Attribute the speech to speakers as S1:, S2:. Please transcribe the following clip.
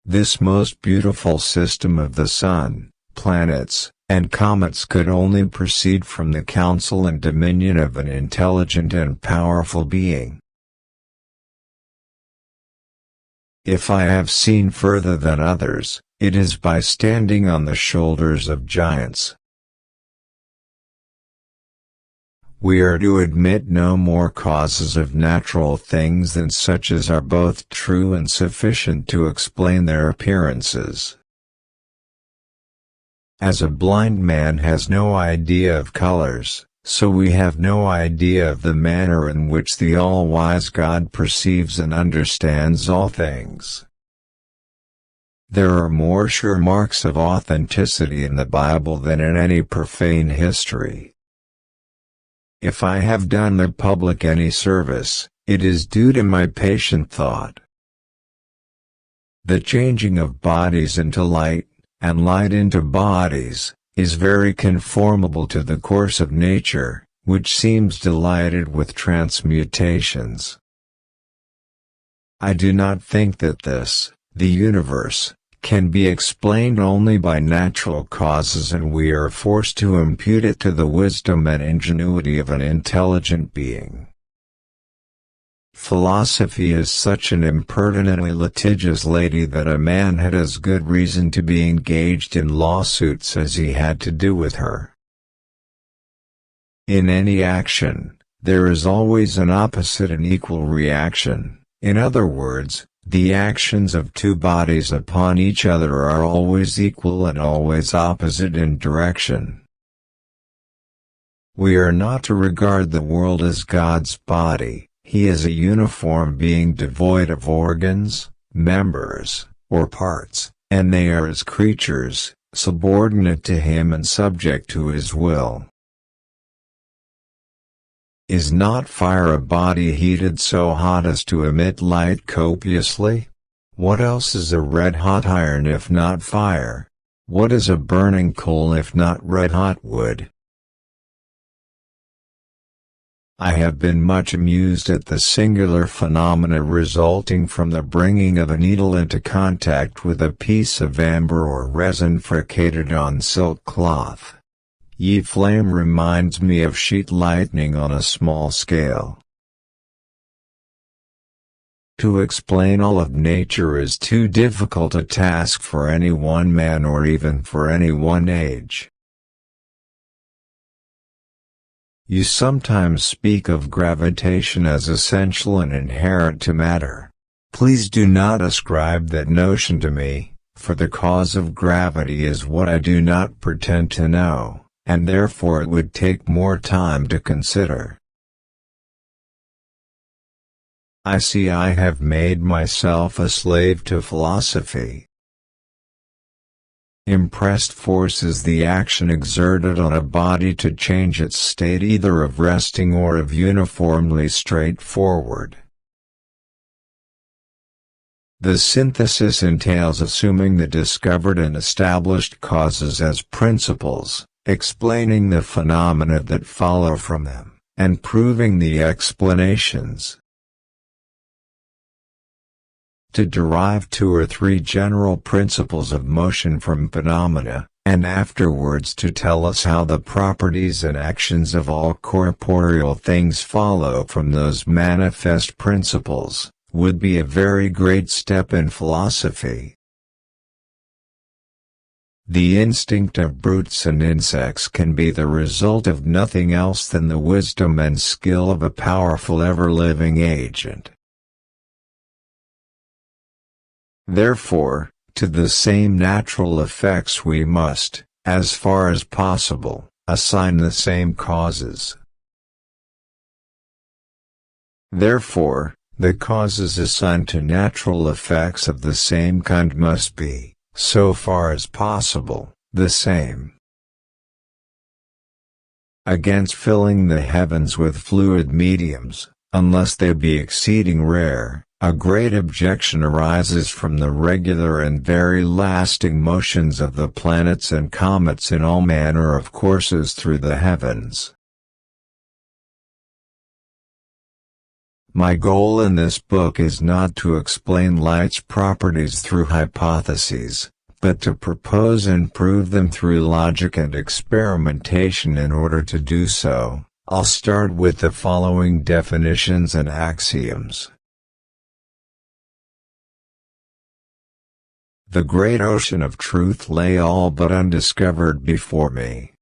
S1: This most beautiful system of the sun, planets, and comets could only proceed from the counsel and dominion of an intelligent and powerful being. If I have seen further than others, it is by standing on the shoulders of giants. We are to admit no more causes of natural things than such as are both true and sufficient to explain their appearances. As a blind man has no idea of colors, so we have no idea of the manner in which the all-wise God perceives and understands all things. There are more sure marks of authenticity in the Bible than in any profane history. If I have done the public any service, it is due to my patient thought. The changing of bodies into light, and light into bodies, is very conformable to the course of nature, which seems delighted with transmutations. I do not think that this, the universe, can be explained only by natural causes, and we are forced to impute it to the wisdom and ingenuity of an intelligent being. Philosophy is such an impertinently litigious lady that a man had as good reason to be engaged in lawsuits as he had to do with her. In any action, there is always an opposite and equal reaction. In other words, the actions of two bodies upon each other are always equal and always opposite in direction. We are not to regard the world as God's body. He is a uniform being devoid of organs, members, or parts, and they are his creatures, subordinate to him and subject to his will. Is not fire a body heated so hot as to emit light copiously? What else is a red-hot iron if not fire? What is a burning coal if not red-hot wood? I have been much amused at the singular phenomena resulting from the bringing of a needle into contact with a piece of amber or resin fricated on silk cloth. Ye flame reminds me of sheet lightning on a small scale. To explain all of nature is too difficult a task for any one man or even for any one age. You sometimes speak of gravitation as essential and inherent to matter. Please do not ascribe that notion to me, for the cause of gravity is what I do not pretend to know, and therefore it would take more time to consider. I see I have made myself a slave to philosophy. Impressed force is the action exerted on a body to change its state either of resting or of uniformly straightforward. The synthesis entails assuming the discovered and established causes as principles, explaining the phenomena that follow from them, and proving the explanations. To derive 2 or 3 general principles of motion from phenomena, and afterwards to tell us how the properties and actions of all corporeal things follow from those manifest principles, would be a very great step in philosophy. The instinct of brutes and insects can be the result of nothing else than the wisdom and skill of a powerful ever-living agent. Therefore, to the same natural effects we must, as far as possible, assign the same causes. Therefore, the causes assigned to natural effects of the same kind must be, so far as possible, the same. Against filling the heavens with fluid mediums, unless they be exceeding rare, a great objection arises from the regular and very lasting motions of the planets and comets in all manner of courses through the heavens. My goal in this book is not to explain light's properties through hypotheses, but to propose and prove them through logic and experimentation. In order to do so, I'll start with the following definitions and axioms. The great ocean of truth lay all but undiscovered before me.